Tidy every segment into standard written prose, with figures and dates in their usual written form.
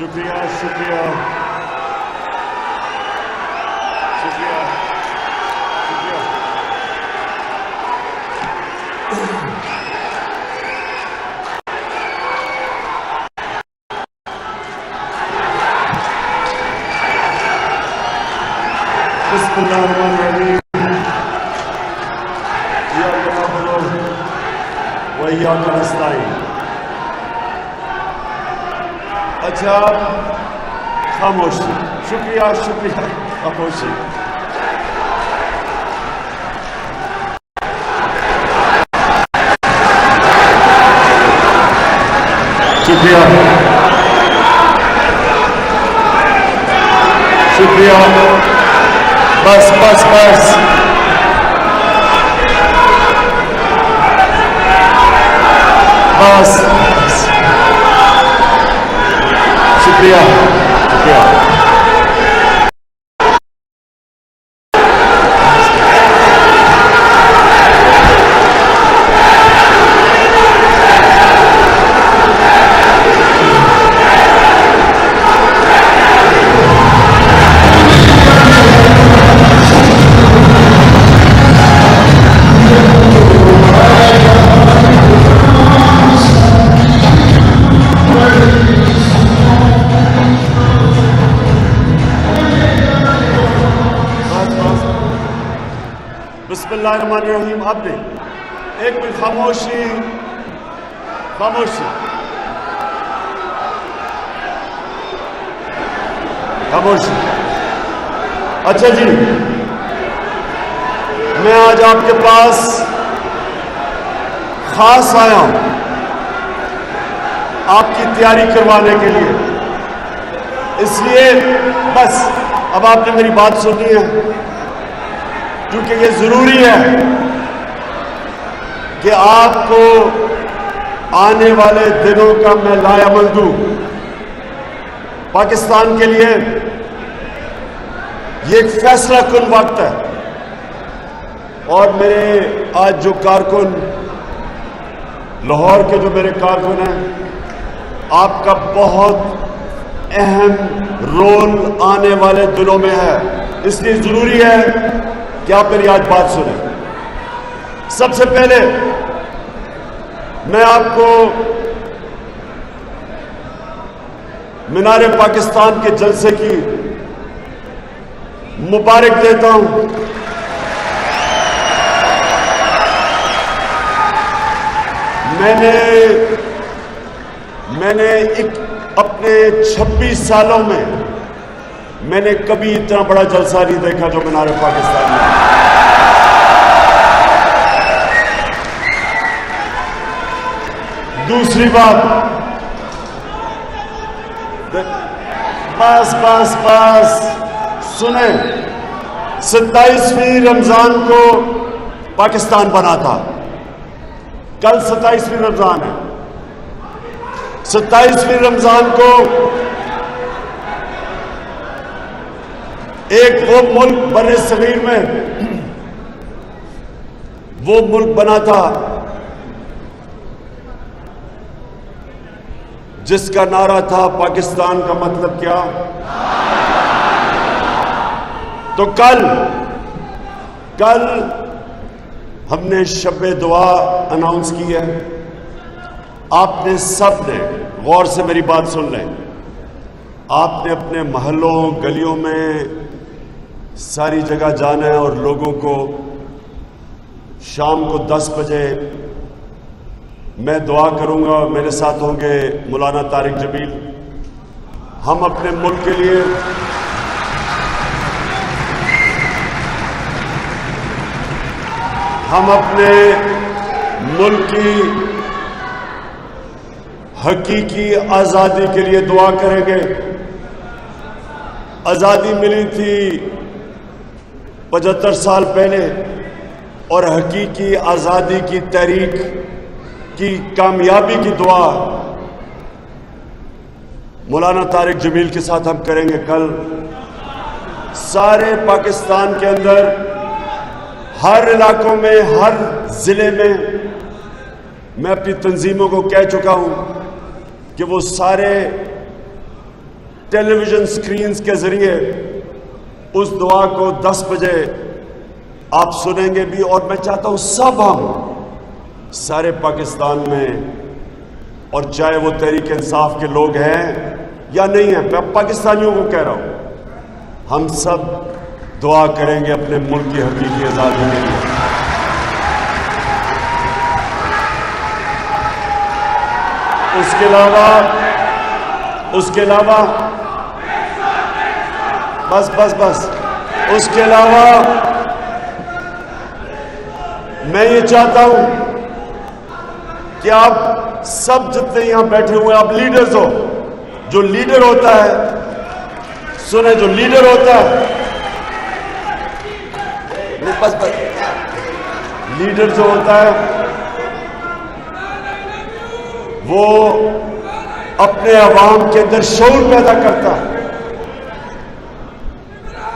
शुक्रिया शुक्रिया शुक्रिया शुक्रिया। बिस्मिल्लाहिर्रहमानिर्रहीम। वइय्याका नस्तईन। अच्छा, खामोशी। शुक्रिया शुक्रिया, खामोशी। शुक्रिया शुक्रिया। बस बस बस। बस शुक्रिया शुक्रिया। बिस्मिल्लाहिर्रहमानिर्रहीम। अब भी एक मिनट, खामोशी खामोशी खामोशी। अच्छा जी, मैं आज आपके पास खास आया हूं आपकी तैयारी करवाने के लिए। इसलिए बस अब आपने मेरी बात सुननी है, क्योंकि ये जरूरी है कि आपको आने वाले दिनों का मैं लाएअमल दूं। पाकिस्तान के लिए ये एक फैसला कुन वक्त है, और मेरे आज जो कारकुन, लाहौर के जो मेरे कारकुन हैं, आपका बहुत अहम रोल आने वाले दिनों में है। इसलिए जरूरी है कि आप मेरी आज बात सुनें। सबसे पहले मैं आपको मीनार पाकिस्तान के जलसे की मुबारक देता हूं। मैंने अपने 26 सालों में मैंने कभी इतना बड़ा जलसा नहीं देखा जो मीनार पाकिस्तान में। दूसरी बात, बस बस बस सुने, 27वीं रमजान को पाकिस्तान बना था। कल 27वीं रमजान है। 27वीं रमजान को एक वो मुल्क बने सगीर में वो मुल्क बना था जिसका नारा था पाकिस्तान का मतलब क्या। तो कल हमने शब-ए दुआ अनाउंस की है। आपने सब ने गौर से मेरी बात सुन लें। आपने अपने महलों गलियों में सारी जगह जाना है और लोगों को शाम को 10 बजे मैं दुआ करूंगा। मेरे साथ होंगे मौलाना तारिक जमील। हम अपने मुल्क के लिए की हकीकी आज़ादी के लिए दुआ करेंगे। आज़ादी मिली थी 75 साल पहले, और हकीकी आज़ादी की तहरीक की कामयाबी की दुआ मौलाना तारिक जमील के साथ हम करेंगे। कल सारे पाकिस्तान के अंदर हर इलाकों में, हर जिले में मैं अपनी तंजीमों को कह चुका हूं कि वो सारे टेलीविजन स्क्रीन्स के जरिए उस दुआ को 10 बजे आप सुनेंगे भी। और मैं चाहता हूं सब हम सारे पाकिस्तान में, और चाहे वो तहरीक इंसाफ के लोग हैं या नहीं है, मैं पाकिस्तानियों को कह रहा हूं, हम सब दुआ करेंगे अपने मुल्क की हकीकी आजादी के लिए। उसके अलावा बस उसके अलावा मैं ये चाहता हूं कि आप सब जितने यहां बैठे हुए आप लीडर्स हो। जो लीडर होता है, सुने, जो लीडर होता है, बस लीडर जो होता है वो अपने अवाम के अंदर शऊर पैदा करता है।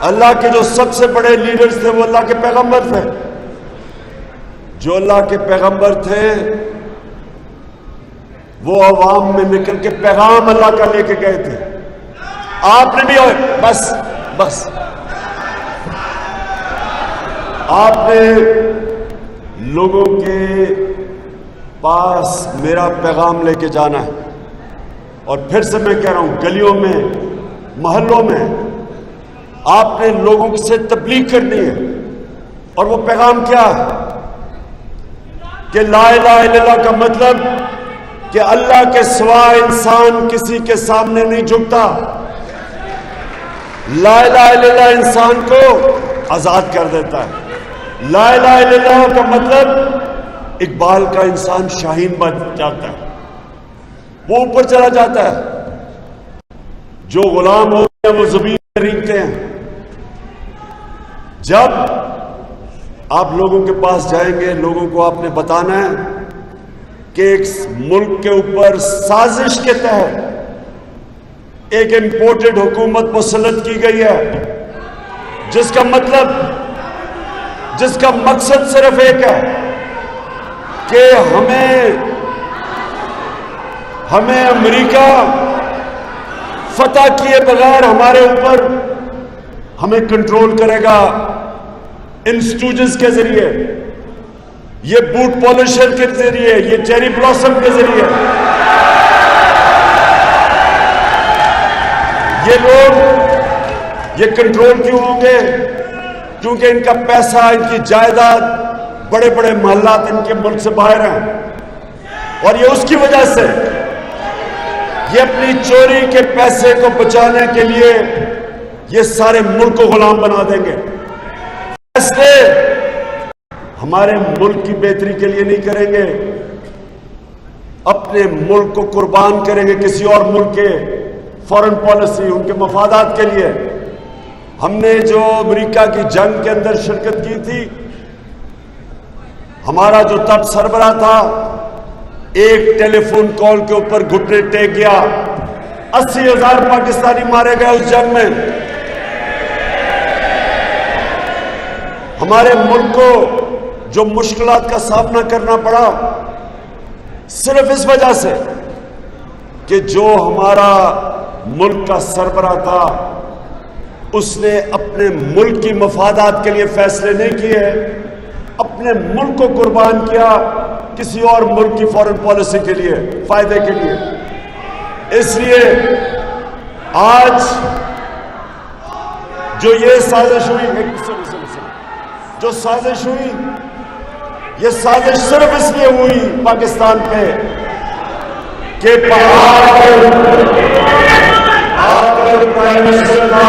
अल्लाह के जो सबसे बड़े लीडर्स थे वो अल्लाह के पैगंबर थे। जो अल्लाह के पैगंबर थे वो अवाम में निकल के पैगाम अल्लाह का लेके गए थे। आपने भी, बस आपने लोगों के पास मेरा पैगाम लेके जाना है। और फिर से मैं कह रहा हूं, गलियों में, मोहल्लों में आपने लोगों से तबलीग करनी है। और वो पैगाम क्या है कि ला इलाहा इल्लल्लाह का मतलब कि अल्लाह के सिवा इंसान किसी के सामने नहीं झुकता। ला इलाहा इल्लल्लाह इंसान को आजाद कर देता है। ला इलाहा इल्लल्लाह का मतलब इकबाल का इंसान शाहीन बन जाता है, वो ऊपर चला जाता है। जो गुलाम हो गए वो ज़मीन में रेंगते हैं। जब आप लोगों के पास जाएंगे, लोगों को आपने बताना है कि एक मुल्क के ऊपर साजिश के तहत एक इंपोर्टेड हुकूमत मुसल्लत की गई है, जिसका मकसद सिर्फ एक है कि हमें अमेरिका फतह किए बगैर हमारे ऊपर हमें कंट्रोल करेगा इन स्टूडेंट्स के जरिए, ये बूट पॉलिशर के जरिए, ये चेरी ब्लॉसम के जरिए। ये लोग ये कंट्रोल क्यों होंगे? क्योंकि इनका पैसा, इनकी जायदाद, बड़े बड़े महल्लात इनके मुल्क से बाहर हैं। और ये उसकी वजह से ये अपनी चोरी के पैसे को बचाने के लिए ये सारे मुल्क को गुलाम बना देंगे। फैसले हमारे मुल्क की बेहतरी के लिए नहीं करेंगे, अपने मुल्क को कुर्बान करेंगे किसी और मुल्क के फॉरेन पॉलिसी, उनके मफादात के लिए। हमने जो अमेरिका की जंग के अंदर शिरकत की थी, हमारा जो तब सरबराह था एक टेलीफोन कॉल के ऊपर घुटने टेक गया। 80,000 पाकिस्तानी मारे गए उस जंग में। हमारे मुल्क को जो मुश्किलात का सामना करना पड़ा सिर्फ इस वजह से कि जो हमारा मुल्क का सरबराह था उसने अपने मुल्क की मफादात के लिए फैसले नहीं किए, अपने मुल्क को कुर्बान किया किसी और मुल्क की फॉरेन पॉलिसी के लिए, फायदे के लिए। इसलिए आज जो ये साजिश हुई, जो साजिश हुई, ये साजिश सिर्फ इसलिए हुई पाकिस्तान पे कि आपका प्राइम मिनिस्टर था,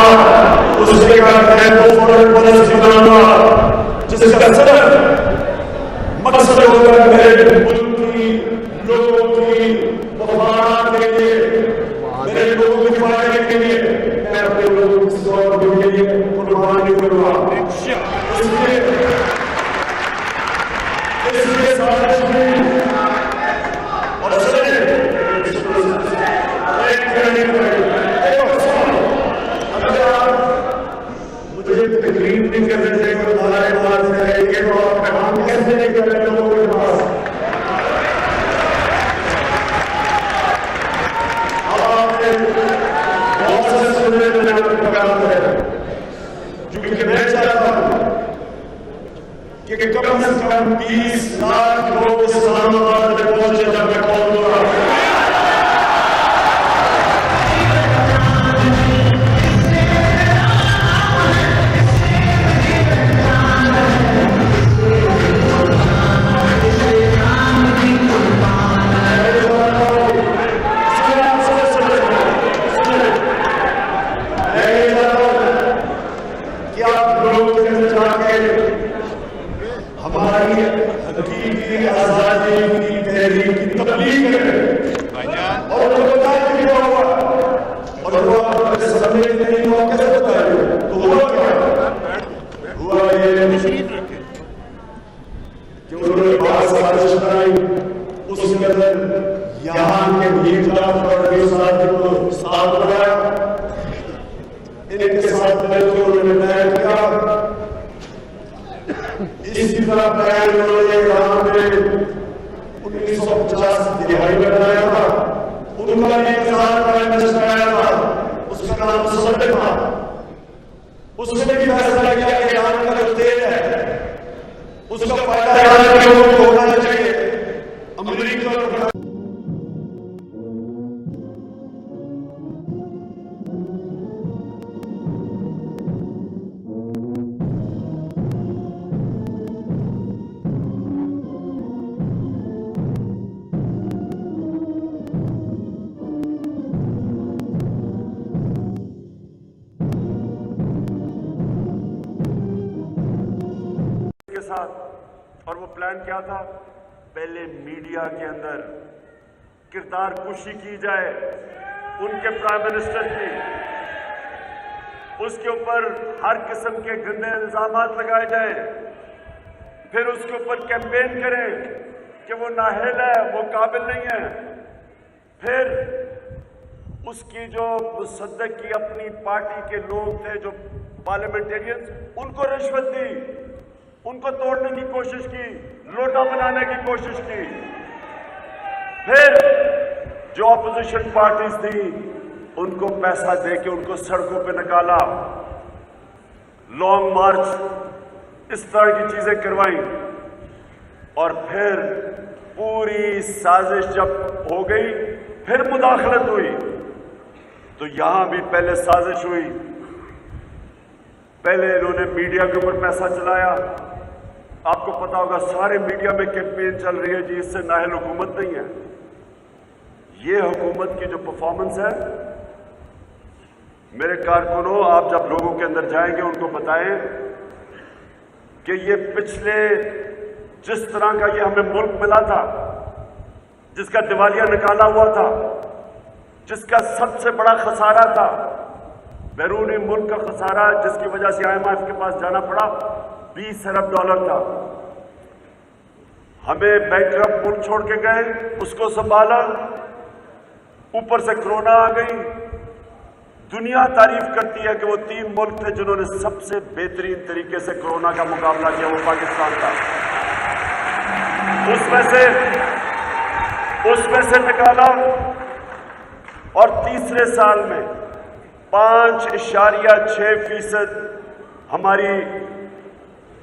उसके फॉरेन पॉलिसी बनाना, जिसका सिर्फ मकसद होगा मेरे मुल्क की, लोगों की मफादात के लिए, मेरे लोगों के फायदे के लिए मैं अपने लोगों की सौर के लिए कुर्बानी करूंगा। इसलिए साजिश हुई। और मुझे तकलीफ नहीं करने देंगे, हमारे पास रहेंगे तो आप पैगाम कैसे नहीं कर रहे लोगों के पास? आपने बहुत कि कम से कम 20 लाख लोग इस्लामाबाद में पहुंचे जब मैं कॉल कर रहा हूं। हमारी हकीकी आजादी की तहरीक की तबलीग करें और उनको बताया कि क्या हुआ और वो आपके सामने नहीं हुआ, कैसे बताया? तो हुआ क्या? हुआ ये कि उन्होंने बात साजिश बनाई, उसके अंदर यहाँ के मीडिया और साथ को साथ बनाया, इनके साथ मिलकर उन्होंने तय किया। इसी तरह प्लान उन्होंने यहाँ में 1950 दिहाई में बनाया था। उनका एक प्राइम मिनिस्टर आया था, उसका नाम सदर था। उसने भी फैसला किया कि ईरान का जो तेल है उसका फायदा ईरान के लोगों को होना चाहिए। अमेरिका साथ, और वो प्लान क्या था? पहले मीडिया के अंदर किरदार कुशी की जाए उनके प्राइम मिनिस्टर की, उसके ऊपर हर किस्म के गंदे इल्जामात लगाए जाए, फिर उसके ऊपर कैंपेन करें कि वो नाअहल है, वो काबिल नहीं है। फिर उसकी जो मुसद्दक की अपनी पार्टी के लोग थे, जो पार्लियामेंटेरियंस, उनको रिश्वत दी, उनको तोड़ने की कोशिश की, लोटा बनाने की कोशिश की। फिर जो ऑपोजिशन पार्टीज थी उनको पैसा देके उनको सड़कों पे निकाला, लॉन्ग मार्च, इस तरह की चीजें करवाई। और फिर पूरी साजिश जब हो गई, फिर मुदाखलत हुई। तो यहां भी पहले साजिश हुई, पहले इन्होंने मीडिया के ऊपर पैसा चलाया। आपको पता होगा सारे मीडिया में कैंपेन चल रही है जी, इससे नाअहल हुकूमत नहीं है। ये हुकूमत की जो परफॉर्मेंस है, मेरे कारकुनों, आप जब लोगों के अंदर जाएंगे उनको बताएं कि ये पिछले जिस तरह का ये हमें मुल्क मिला था, जिसका दिवालिया निकाला हुआ था, जिसका सबसे बड़ा खसारा था, बैरूनी मुल्क का खसारा, जिसकी वजह से IMF के पास जाना पड़ा, 20 अरब डॉलर था। हमें बैंकरप्ट मुल्क छोड़ के गए, उसको संभाला, ऊपर से कोरोना आ गई। दुनिया तारीफ करती है कि वो 3 मुल्क थे जिन्होंने सबसे बेहतरीन तरीके से कोरोना का मुकाबला किया, वो पाकिस्तान था। उसमें से निकाला, और तीसरे साल में 5.6% हमारी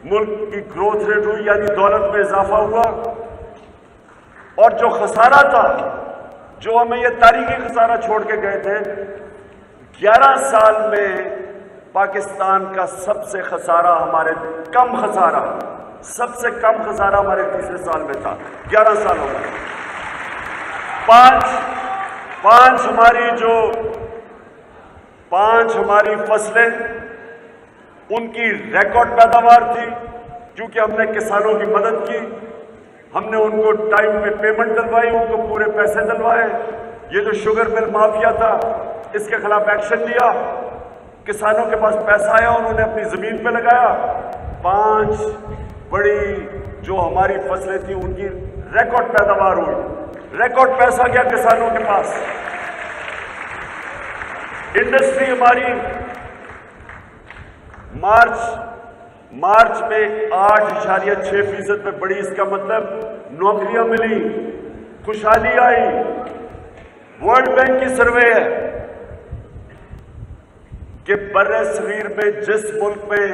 मुल्क की ग्रोथ रेट हुई, यानी दौलत में इजाफा हुआ। और जो खसारा था, जो हमें ये तारीखी खसारा छोड़ के गए थे, 11 साल में पाकिस्तान का सबसे खसारा सबसे कम खसारा हमारे तीसरे साल में था। 11 सालों में पांच हमारी फसलें, उनकी रिकॉर्ड पैदावार थी, क्योंकि हमने किसानों की मदद की, हमने उनको टाइम पे पेमेंट दिलवाई, उनको पूरे पैसे दिलवाए। ये जो शुगर मिल माफिया था, इसके खिलाफ एक्शन लिया, किसानों के पास पैसा आया, उन्होंने अपनी जमीन पे लगाया। 5 बड़ी जो हमारी फसलें थी, उनकी रिकॉर्ड पैदावार हुई, रिकॉर्ड पैसा गया किसानों के पास। इंडस्ट्री हमारी मार्च में 8.6% पे बढ़ी। इसका मतलब नौकरियां मिली, खुशहाली आई। वर्ल्ड बैंक की सर्वे है कि बर्रे सगीर में जिस मुल्क में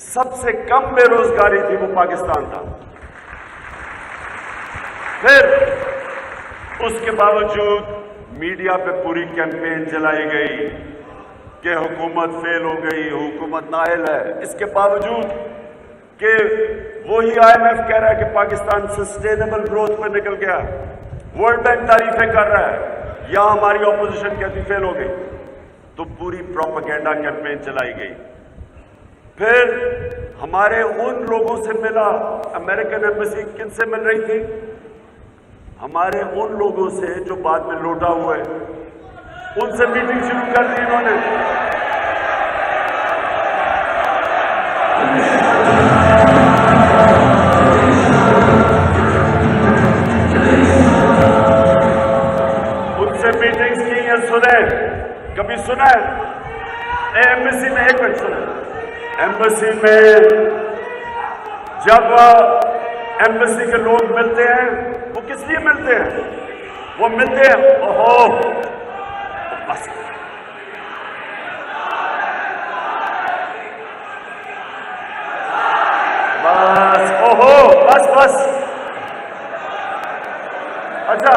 सबसे कम बेरोजगारी थी वो पाकिस्तान था। फिर उसके बावजूद मीडिया पे पूरी कैंपेन चलाई गई कि हुकूमत फेल हो गई, हुकूमत नाअहल है। इसके बावजूद कि वही IMF कह रहा है कि पाकिस्तान सस्टेनेबल ग्रोथ पर निकल गया, वर्ल्ड बैंक तारीफें कर रहा है, या हमारी ऑपोजिशन कहती फेल हो गई। तो पूरी प्रोपेगेंडा कैंपेन चलाई गई। फिर हमारे उन लोगों से मिला, अमेरिकन एम्बेसी किन से मिल रही थी? हमारे उन लोगों से जो बाद में लौटा हुआ है, उनसे मीटिंग शुरू कर दी इन्होंने। उनसे मीटिंग्स की है, सुने कभी सुना है? एम्बेसी में एक मिनट सुने, एम्बेसी में जब एम्बेसी के लोग मिलते हैं, वो किस लिए मिलते हैं? वो मिलते हैं, ओहो बस बस, ओहो बस बस, अच्छा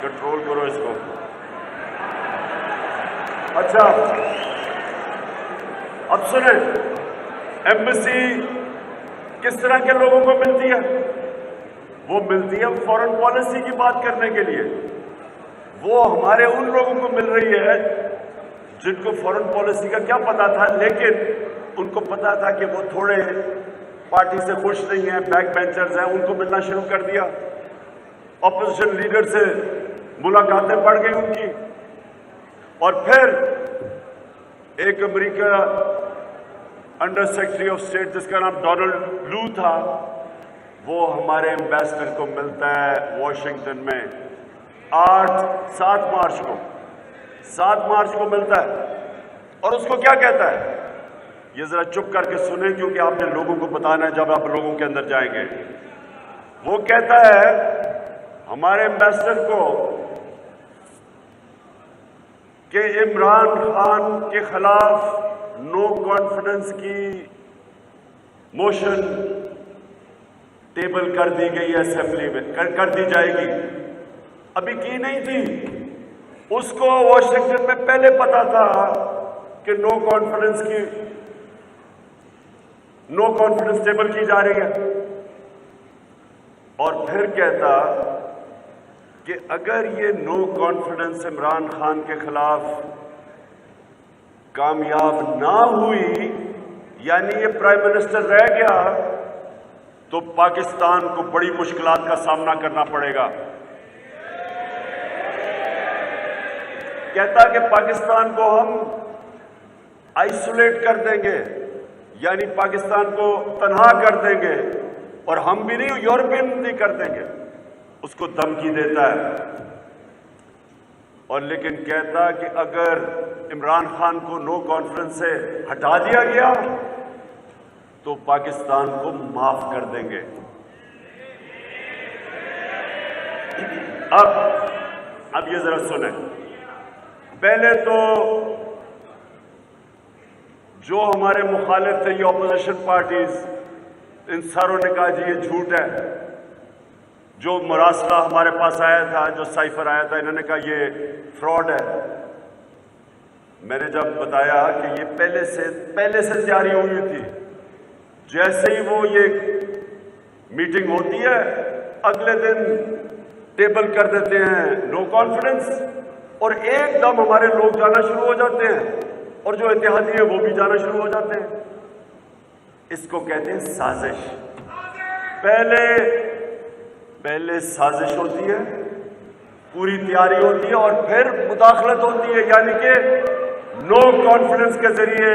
कंट्रोल करो इसको। अच्छा अब सुने, एम्बेसी किस तरह के लोगों को मिलती है? वो मिलती है फॉरेन पॉलिसी की बात करने के लिए। वो हमारे उन लोगों को मिल रही है जिनको फॉरेन पॉलिसी का क्या पता था, लेकिन उनको पता था कि वो थोड़े पार्टी से खुश नहीं है, बैक बेंचर्स हैं, उनको मिलना शुरू कर दिया। ऑपोजिशन लीडर से मुलाकातें बढ़ गई उनकी। और फिर एक America under secretary of state जिसका नाम डोनाल्ड लू था, वो हमारे एम्बेसडर को मिलता है वॉशिंगटन में 7 मार्च को मिलता है। और उसको क्या कहता है, ये जरा चुप करके सुने क्योंकि आपने लोगों को बताना है जब आप लोगों के अंदर जाएंगे। वो कहता है हमारे एम्बेसडर को कि इमरान खान के खिलाफ नो कॉन्फिडेंस की मोशन टेबल कर दी गई असेंबली में, कर दी जाएगी। अभी की नहीं थी, उसको वॉशिंगटन में पहले पता था कि नो कॉन्फिडेंस टेबल की जा रही है। और फिर कहता कि अगर ये नो कॉन्फिडेंस इमरान खान के खिलाफ कामयाब ना हुई, यानी ये प्राइम मिनिस्टर रह गया, तो पाकिस्तान को बड़ी मुश्किलात का सामना करना पड़ेगा। कहता कि पाकिस्तान को हम आइसोलेट कर देंगे, यानी पाकिस्तान को तन्हा कर देंगे, और हम भी नहीं, यूरोपियन भी कर देंगे। उसको धमकी देता है। और लेकिन कहता कि अगर इमरान खान को नो कॉन्फ्रेंस से हटा दिया गया तो पाकिस्तान को माफ कर देंगे। अब ये जरा सुने, पहले तो जो हमारे मुखालिफ थे, ये ऑपोजिशन पार्टीज, इन सारों ने कहा जी ये झूठ है। जो मुरासला हमारे पास आया था, जो साइफर आया था, इन्होंने कहा ये फ्रॉड है। मैंने जब बताया कि ये पहले से तैयारी हुई थी, जैसे ही वो ये मीटिंग होती है अगले दिन टेबल कर देते हैं नो कॉन्फिडेंस, और एकदम हमारे लोग जाना शुरू हो जाते हैं, और जो इत्तेहादी है वो भी जाना शुरू हो जाते हैं। इसको कहते हैं साजिश। पहले साजिश होती है, पूरी तैयारी होती है, और फिर मुदाखलत होती है, यानी कि नो कॉन्फिडेंस के जरिए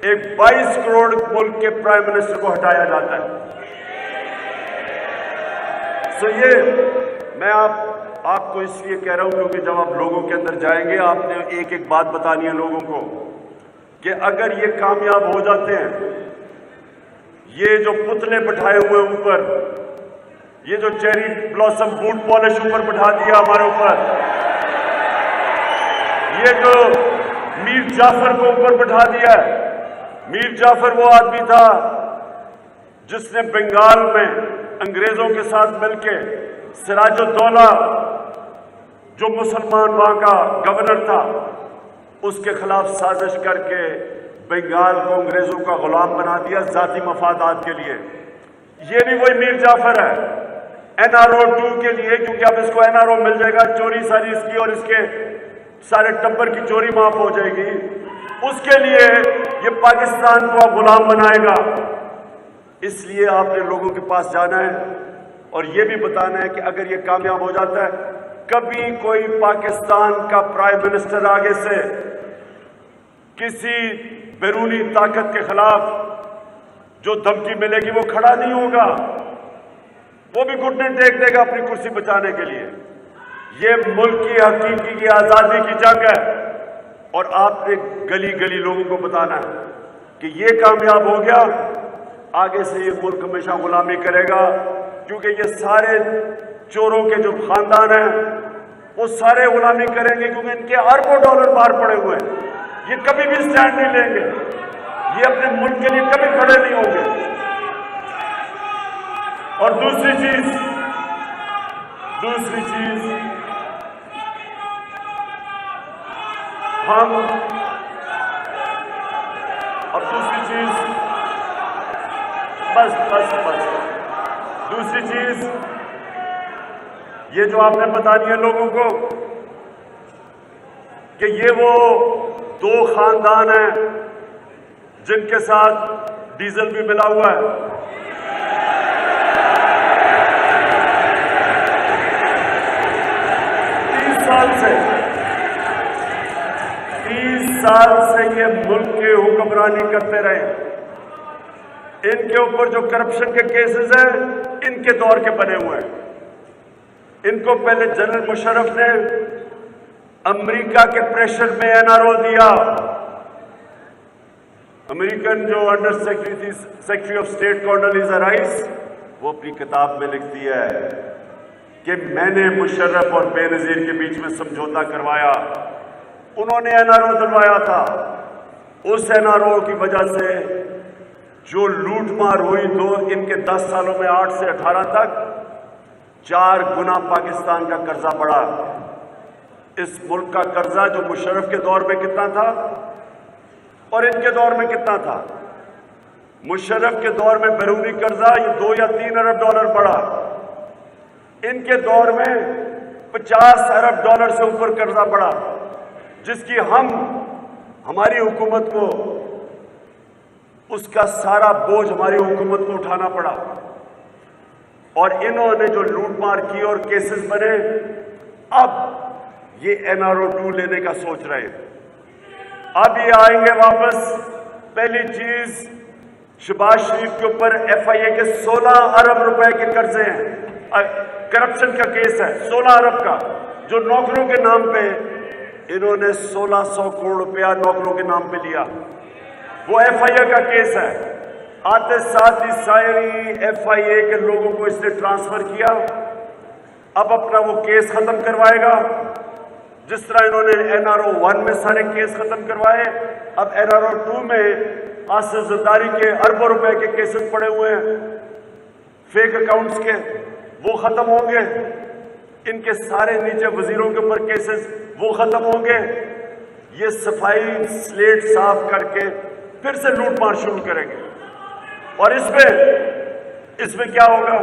एक 22 करोड़ मुल्क के प्राइम मिनिस्टर को हटाया जाता है। सो ये मैं आपको इसलिए कह रहा हूं क्योंकि जब आप लोगों के अंदर जाएंगे, आपने एक एक बात बतानी है लोगों को कि अगर ये कामयाब हो जाते हैं, ये जो पुतले बिठाए हुए ऊपर, ये जो चेरी ब्लॉसम बूट पॉलिश ऊपर बिठा दिया हमारे ऊपर, ये जो मीर जाफर को ऊपर बैठा दिया है। मीर जाफर वो आदमी था जिसने बंगाल में अंग्रेजों के साथ मिलकर सिराजुद्दौला जो मुसलमान वहां का गवर्नर था उसके खिलाफ साजिश करके बंगाल को अंग्रेजों का गुलाम बना दिया जाती मफादात के लिए। ये भी वही मीर जाफर है NRO 2 के लिए, क्योंकि अब इसको NRO मिल जाएगा, चोरी सारी इसकी और इसके सारे टब्बर की चोरी माफ हो जाएगी। उसके लिए ये पाकिस्तान को गुलाम बनाएगा। इसलिए आपने लोगों के पास जाना है और ये भी बताना है कि अगर ये कामयाब हो जाता है, कभी कोई पाकिस्तान का प्राइम मिनिस्टर आगे से किसी बैरूनी ताकत के खिलाफ जो धमकी मिलेगी वो खड़ा नहीं होगा, वो भी घुटने टेक देगा अपनी कुर्सी बचाने के लिए। ये मुल्क की हकीकी की आजादी की जंग है और आपने गली गली लोगों को बताना है कि ये कामयाब हो गया, आगे से ये मुल्क हमेशा गुलामी करेगा, क्योंकि ये सारे चोरों के जो खानदान हैं वो सारे गुलामी करेंगे, क्योंकि इनके अरबों डॉलर बाहर पड़े हुए हैं। ये कभी भी स्टैंड नहीं लेंगे, ये अपने मुल्क के लिए कभी खड़े नहीं होंगे। और दूसरी चीज दूसरी चीज ये जो आपने बतानी है लोगों को कि ये वो दो खानदान हैं जिनके साथ डीजल भी मिला हुआ है। 30 साल से ये मुल्क की हुक्मरानी करते रहे। इनके ऊपर जो करप्शन के केसेस हैं इनके दौर के बने हुए हैं। इनको पहले जनरल मुशर्रफ ने अमेरिका के प्रेशर में NRO दिया। अमेरिकन जो under secretary of state Condoleezza Rice, वो अपनी किताब में लिखती है कि मैंने मुशर्रफ और बेनजीर के बीच में समझौता करवाया, उन्होंने NRO दिलवाया था। उस NRO की वजह से जो लूटमार हुई इनके 10 सालों में 8 से 18 तक 4 गुना पाकिस्तान का कर्जा बढ़ा। इस मुल्क का कर्जा जो मुशर्रफ के दौर में कितना था और इनके दौर में कितना था। मुशर्रफ के दौर में बैरूनी कर्जा ये 2 या 3 अरब डॉलर बढ़ा। इनके दौर में 50 अरब डॉलर से ऊपर कर्जा बढ़ा, जिसकी हमारी हुकूमत को उसका सारा बोझ हमारी हुकूमत को उठाना पड़ा। और इन्होंने जो लूटमार की और केसेस बने, अब ये NRO 2 लेने का सोच रहे हैं। अब ये आएंगे वापस। पहली चीज, शहबाज शरीफ के ऊपर FIA के 16 अरब रुपए के कर्जे हैं, करप्शन का केस है 16 अरब का, जो नौकरों के नाम पे इन्होंने 1600 करोड़ रुपया नौकरों के नाम पे लिया, वो FIA का केस है। आते साथ ही सारी FIA के लोगों को इसने ट्रांसफर किया। अब अपना वो केस खत्म करवाएगा। जिस तरह इन्होंने NRO 1 में सारे केस खत्म करवाए, अब NRO 2 में आसिफ जरदारी के अरबों रुपए के केसेस पड़े हुए हैं फेक अकाउंट्स के, वो खत्म होंगे। इनके सारे नीचे वजीरों के ऊपर केसेस वो खत्म होंगे। ये सफाई स्लेट साफ करके फिर से लूटमार शुरू करेंगे। और इसमें क्या होगा,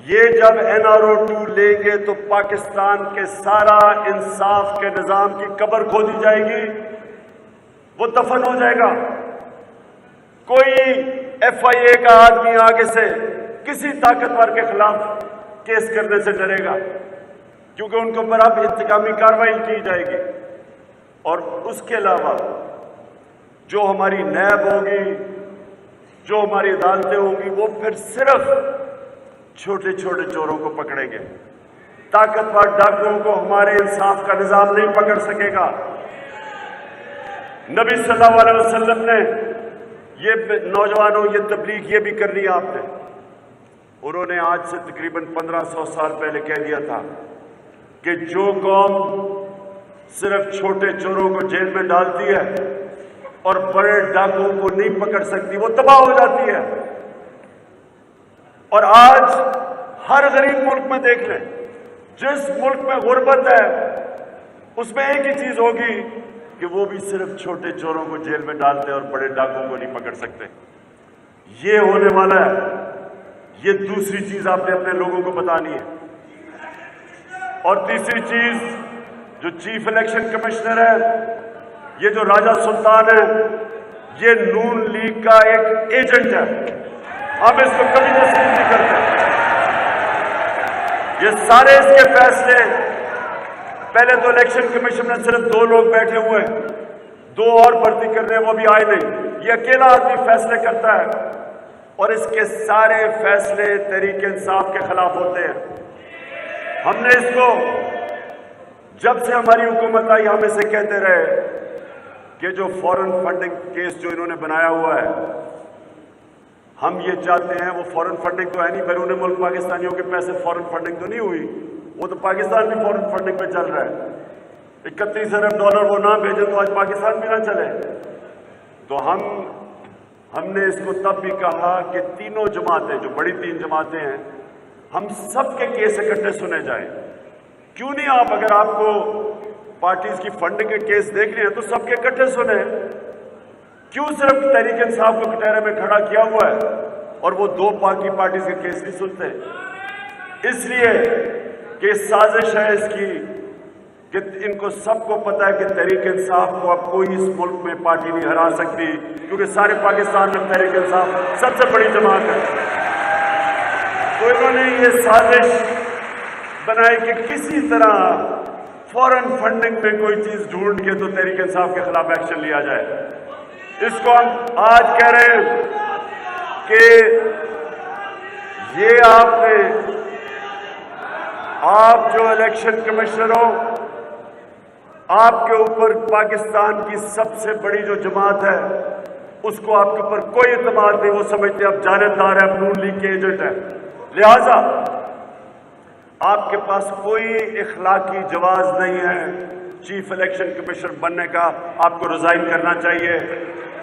ये जब NRO 2 लेंगे तो पाकिस्तान के सारा इंसाफ के निजाम की कब्र खोदी जाएगी, वो दफन हो जाएगा। कोई FIA का आदमी आगे से किसी ताकतवर के खिलाफ केस करने से डरेगा, क्योंकि उनके ऊपर अब इंतकामी कार्रवाई की जाएगी। और उसके अलावा जो हमारी नैब होगी, जो हमारी अदालतें होंगी, वो फिर सिर्फ छोटे छोटे चोरों को पकड़ेंगे। ताकतवर डाकुओं को हमारे इंसाफ का निजाम नहीं पकड़ सकेगा। नबी सल्लल्लाहु अलैहि वसल्लम ने ये नौजवानों ये तबलीग ये भी कर लिया आपने। उन्होंने आज से तकरीबन 1500 साल पहले कह दिया था कि जो कौम सिर्फ छोटे चोरों को जेल में डालती है और बड़े डाकुओं को नहीं पकड़ सकती, वो तबाह हो जाती है। और आज हर गरीब मुल्क में देख लें, जिस मुल्क में गुर्बत है उसमें एक ही चीज होगी कि वो भी सिर्फ छोटे चोरों को जेल में डालते और बड़े डाकुओं को नहीं पकड़ सकते। ये होने वाला है। ये दूसरी चीज आपने अपने लोगों को बतानी है। और तीसरी चीज, जो चीफ इलेक्शन कमिश्नर है, ये जो राजा सुल्तान है, ये नून लीग का एक एजेंट है। हम इसको कभी तस्लीम नहीं करते। ये सारे इसके फैसले, पहले तो इलेक्शन कमीशन में सिर्फ 2 लोग बैठे हुए हैं, 2 और भर्ती करने, वो भी आए नहीं। ये अकेला आदमी फैसले करता है और इसके सारे फैसले तहरीक इंसाफ के खिलाफ होते हैं। हमने इसको, जब से हमारी हुकूमत आई, हम इसे कहते रहे कि जो फॉरेन फंडिंग केस जो इन्होंने बनाया हुआ है, हम ये चाहते हैं, वो फॉरेन फंडिंग तो है नहीं, बैरून मुल्क पाकिस्तानियों के पैसे फॉरेन फंडिंग तो नहीं हुई, वो तो पाकिस्तान भी फॉरेन फंडिंग पे चल रहा है। 31 अरब डॉलर वो ना भेजे तो आज पाकिस्तान भी ना चले। तो हमने इसको तब भी कहा कि तीनों जमातें, जो बड़ी 3 जमातें हैं, हम सबके केस इकट्ठे सुने जाएं। क्यों नहीं आप, अगर आपको पार्टीज की फंडिंग के केस देखने हैं तो सबके इकट्ठे सुने। क्यों सिर्फ तहरीक इंसाफ को कटहरे में खड़ा किया हुआ है और वो 2 बाकी पार्टीज के केस नहीं सुनते? इसलिए कि साजिश है इसकी कि इनको सबको पता है कि तहरीक इंसाफ को अब कोई इस मुल्क में पार्टी नहीं हरा सकती, क्योंकि सारे पाकिस्तान में तहरीक इंसाफ सबसे बड़ी जमात है। तो इन्होंने ये साजिश बनाई कि किसी तरह फॉरेन फंडिंग में कोई चीज ढूंढ के तो तहरीक इंसाफ के खिलाफ एक्शन लिया जाए। इसको हम आज कह रहे हैं कि ये आप जो इलेक्शन कमिश्नर हो, आपके ऊपर पाकिस्तान की सबसे बड़ी जो जमात है उसको आपके ऊपर कोई एतमाद नहीं। वो समझते आप जानेदार है, नून लीग के एजेंट है, लिहाजा आपके पास कोई इखलाकी जवाज नहीं है चीफ इलेक्शन कमिश्नर बनने का। आपको रिजाइन करना चाहिए,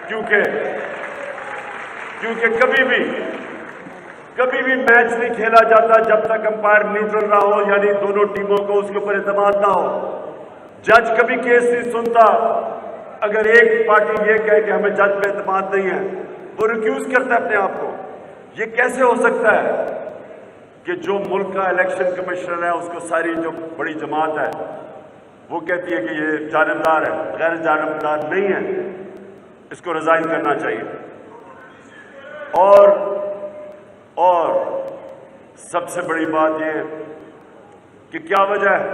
क्योंकि कभी भी मैच नहीं खेला जाता जब तक अंपायर न्यूट्रल ना हो, यानी दोनों टीमों को उसके ऊपर एतमाद ना हो। जज कभी केस नहीं सुनता अगर एक पार्टी ये कहे कि हमें जज पे एतमाद नहीं है, वो रिक्यूज करता है अपने आप को। ये कैसे हो सकता है कि जो मुल्क का इलेक्शन कमिश्नर है उसको सारी जो बड़ी जमात है वो कहती है कि ये जानिबदार है? गैर जानिबदार नहीं है, इसको रिजाइन करना चाहिए। और सबसे बड़ी बात यह कि क्या वजह है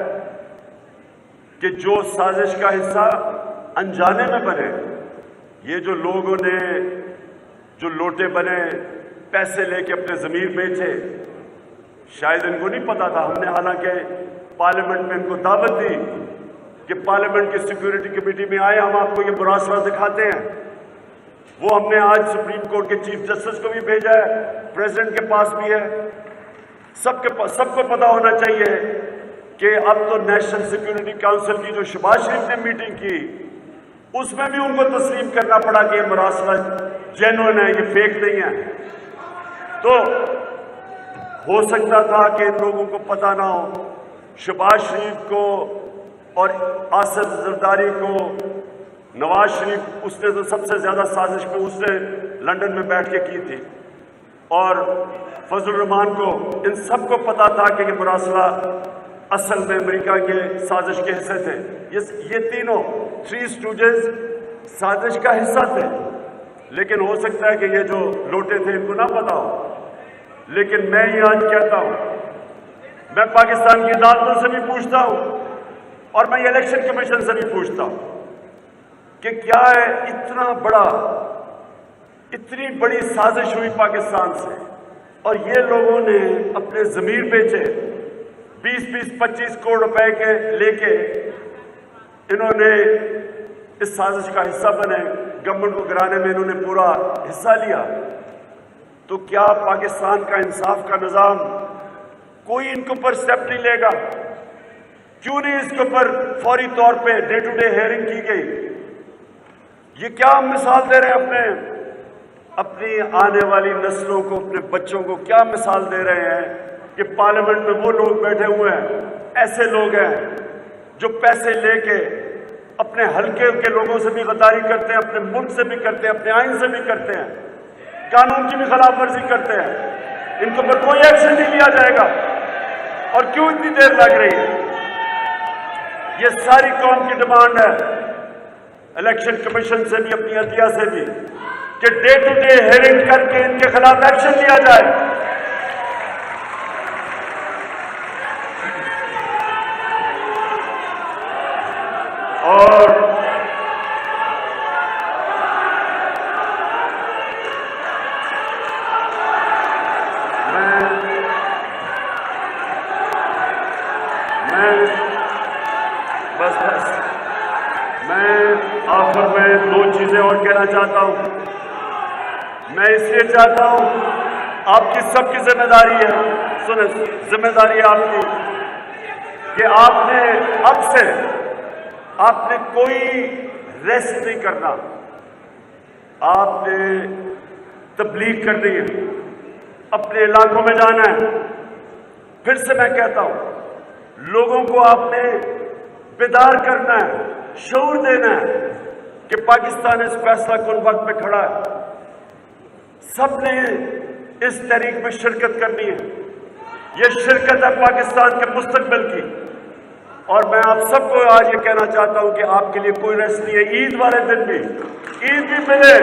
कि जो साजिश का हिस्सा अनजाने में बने, ये जो लोगों ने जो लोटे बने, पैसे लेके अपने ज़मीर बेचे, शायद इनको नहीं पता था। हमने हालांकि पार्लियामेंट में इनको दावत दी कि पार्लियामेंट की सिक्योरिटी कमेटी में आए, हम आपको ये मुरासला दिखाते हैं। वो हमने आज सुप्रीम कोर्ट के चीफ जस्टिस को भी भेजा है, प्रेसिडेंट के पास भी है। सबको पता होना चाहिए कि अब तो नेशनल सिक्योरिटी काउंसिल की जो शहबाज शरीफ ने मीटिंग की, उसमें भी उनको तस्लीम करना पड़ा कि ये मुरासला जेन्युइन है, ये फेक नहीं है। तो हो सकता था कि इन लोगों को पता ना हो। शहबाज शरीफ को और आसिफ जरदारी को, नवाज शरीफ, उसने तो सबसे ज्यादा साजिश पे उसने लंदन में बैठ के की थी, और फजल रहमान को, इन सबको पता था कि ये मुरासला असल में अमेरिका के साजिश के हिस्से थे। ये तीनों 3 स्टूडेंट्स साजिश का हिस्सा थे। लेकिन हो सकता है कि ये जो लोटे थे इनको ना पता हो। लेकिन मैं ये आज कहता हूं, मैं पाकिस्तान की अदालतों से भी पूछता हूं और मैं इलेक्शन कमीशन से भी पूछता हूं कि क्या है इतनी बड़ी साजिश हुई पाकिस्तान से, और ये लोगों ने अपने जमीर बेचे, 20-20, 25 करोड़ रुपए के लेके इन्होंने इस साजिश का हिस्सा बने, गवर्नमेंट को गिराने में इन्होंने पूरा हिस्सा लिया। तो क्या पाकिस्तान का इंसाफ का निजाम कोई इनके ऊपर स्टेप नहीं लेगा? क्यों नहीं इसके ऊपर फौरी तौर पे डे टू डे हेयरिंग की गई? ये क्या हम मिसाल दे रहे हैं अपनी आने वाली नस्लों को, अपने बच्चों को क्या मिसाल दे रहे हैं कि पार्लियामेंट में वो लोग बैठे हुए हैं, ऐसे लोग हैं जो पैसे लेके अपने हल्के के लोगों से भी गद्दारी करते हैं, अपने मुल्क से भी करते हैं, अपने आइन से भी करते हैं, कानून की भी खिलाफ वर्जी करते हैं। इनके ऊपर कोई एक्शन नहीं लिया जाएगा। और क्यों इतनी देर लग रही है? ये सारी कौम की डिमांड है, इलेक्शन कमीशन से भी, अपनी अदलिया से भी, कि डे टू डे हेयरिंग करके इनके खिलाफ एक्शन लिया जाए। और मैं आखिर में दो चीजें और कहना चाहता हूं। मैं इसलिए चाहता हूं, आपकी सबकी जिम्मेदारी है, सुने, जिम्मेदारी है आपकी कि आपने कोई रेस्ट नहीं करना, आपने तबलीग करनी है, अपने इलाकों में जाना है। फिर से मैं कहता हूं, लोगों को आपने बेदार करना है, शऊर देना है कि पाकिस्तान इस फैसला कुन वक्त पे खड़ा है। सबने इस तहरीक में शिरकत करनी है। यह शिरकत है पाकिस्तान के मुस्तकबिल की। और मैं आप सबको आज ये कहना चाहता हूं कि आपके लिए कोई रेस्ट नहीं है। ईद वाले दिन भी, ईद भी मिले,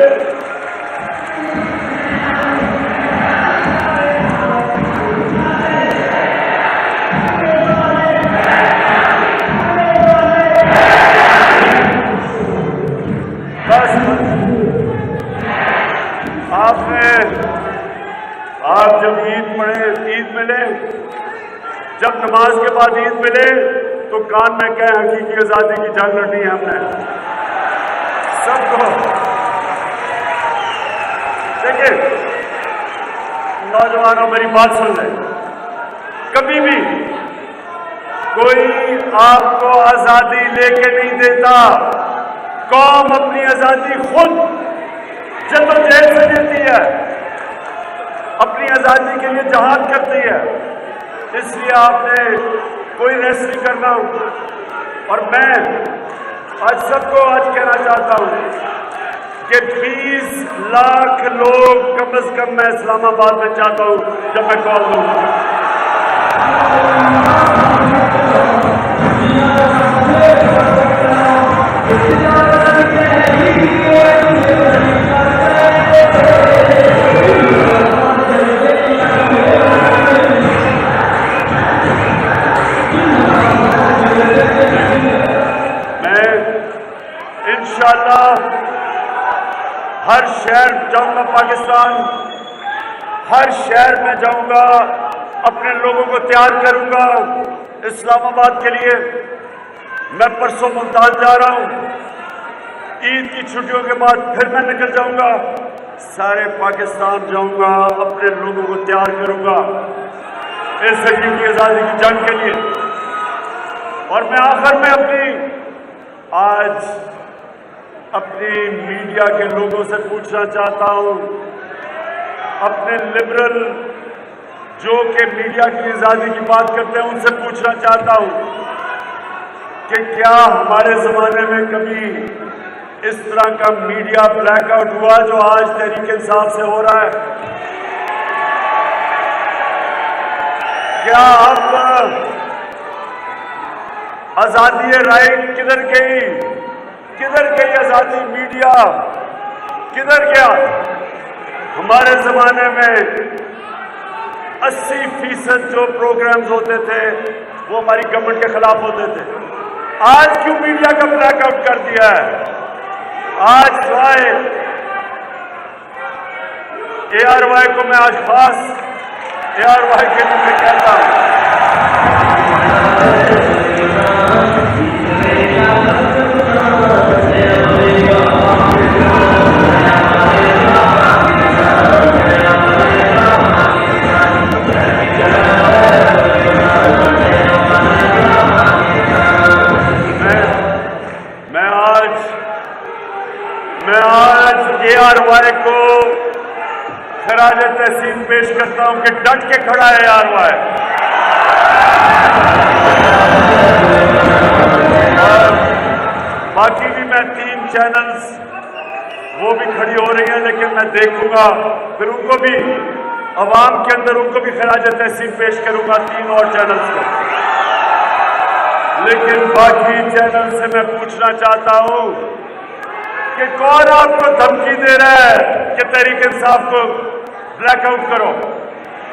आप जब ईद पढ़े, ईद मिले, जब नमाज के बाद ईद मिले तो कान में कहें हकीकी आजादी की जंग लड़नी है हमने सबको। देखिए नौजवानों, मेरी बात सुन लें, कभी भी कोई आपको आजादी लेके नहीं देता। कौम अपनी आजादी खुद जद्दोजहद से देती है, अपनी आजादी के लिए जहाद करती है। इसलिए आपने कोई रेस्ट नहीं करना। और मैं आज सबको आज कहना चाहता हूं कि 20 लाख लोग कम से कम मैं इस्लामाबाद में चाहता हूं जब मैं कॉल दूंगा। हर शहर जाऊंगा, पाकिस्तान हर शहर में जाऊंगा, अपने लोगों को तैयार करूंगा इस्लामाबाद के लिए। मैं परसों मुल्तान जा रहा हूं, ईद की छुट्टियों के बाद फिर मैं निकल जाऊंगा, सारे पाकिस्तान जाऊंगा, अपने लोगों को तैयार करूंगा इस हकीकी आजादी की जंग के लिए। और मैं आखिर में अपनी मीडिया के लोगों से पूछना चाहता हूं, अपने लिबरल जो कि मीडिया की आजादी की बात करते हैं उनसे पूछना चाहता हूं कि क्या हमारे जमाने में कभी इस तरह का मीडिया ब्लैकआउट हुआ जो आज तहरीक इंसाफ से हो रहा है? क्या अब आजादी राय किधर गई? किधर गई आजादी? मीडिया किधर गया? हमारे जमाने में 80% जो प्रोग्राम्स होते थे वो हमारी गवर्नमेंट के खिलाफ होते थे। आज क्यों मीडिया का ब्लैकआउट कर दिया है? आज ARY को मैं आज खास ARY के लिए मैं कहता हूं, पेश करता हूं कि डट के खड़ा है यार हुआ है। बाकी भी मैं 3 चैनल्स वो भी खड़ी हो रही हैं, लेकिन मैं देखूंगा फिर उनको भी अवाम के अंदर उनको भी खराज तहसीन पेश करूंगा 3 और चैनल्स को। लेकिन बाकी चैनल से मैं पूछना चाहता हूं कि कौन आपको धमकी दे रहा है कि तहरीक इंसाफ को ब्लैकआउट करो,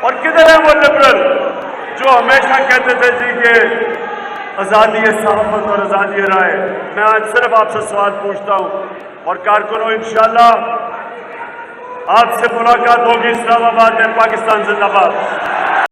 और किधर है वो लिबरल जो हमेशा कहते थे जी कि आज़ादी सहाफत और आज़ादी राय। मैं आज सिर्फ आपसे सवाल पूछता हूं और कारकुनों इंशाअल्लाह आपसे मुलाकात होगी इस्लामाबाद में। पाकिस्तान जिंदाबाद।